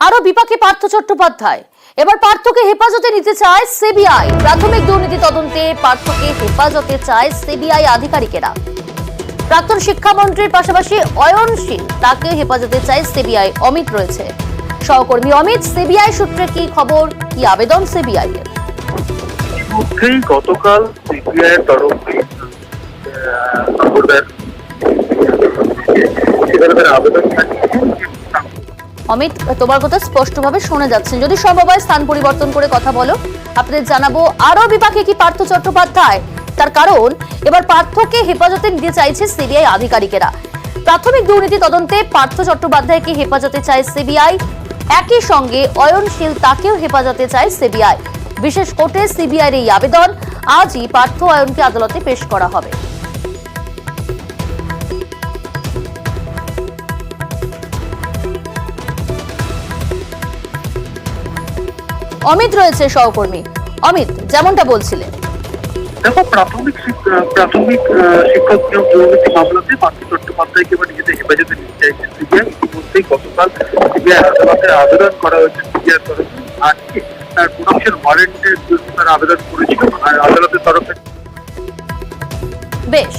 আরো বিপাকে পার্থ চট্টোপাধ্যায়। এবার পার্থকে হেফাজতে নিতে চায় সিবিআই। প্রাথমিক দুর্নীতি তদন্তে পার্থকে হেফাজতে চায় সিবিআই আধিকারিকেরা। প্রাক্তন শিক্ষামন্ত্রীর পাশাপাশি অয়নশীল তাকে হেফাজতে চায় সিবিআই। অমিত রয়েছে সহকর্মী অমিত, সিবিআই সূত্রে কি খবর, কি আবেদন সিবিআই এর? মধ্যেই গতকাল সিবিআই এর তরফে আবেদন অমিত, তোমার কথা স্পষ্টভাবে শোনা যাচ্ছে, যদি সম্ভব হয় স্থান পরিবর্তন করে কথা বলো। আপনাদের জানাবো আরো বিপাকে কি পার্থ চট্টোপাধ্যায়, তার কারণ এবার পার্থকে হেফাজতে নিতে চাইছে সিবিআই আধিকারিকেরা। প্রাথমিক দুর্নীতি তদন্তে পার্থ চট্টোপাধ্যায়কে হেফাজতে চায় সিবিআই, একই সঙ্গে অয়নশীল তাকেও হেফাজতে চায় সিবিআই। বিশেষ কোর্টে সিবিআই এর এই আবেদন। আজই পার্থ অয়নকে আদালতে পেশ করা হবে। অমিত রয়েছে সহকর্মী। অমিত, যেমনটা বলছিলেন, দেখো, প্রাথমিক শিক্ষক নিয়োগ দুর্নীতি মামলাতে পার্থ চট্টোপাধ্যায়কে এবার নিজেদের হেফাজতে নিতে চাইছে সিবিআই। ইতিমধ্যেই গতকাল সিবিআই আদালতে আবেদন করা হয়েছে সিবিআই তরফে। আজকে তার প্রোডাকশন ওয়ারেন্টের বিরুদ্ধে তারা আবেদন করেছিল আর আদালতের তরফে বেশ।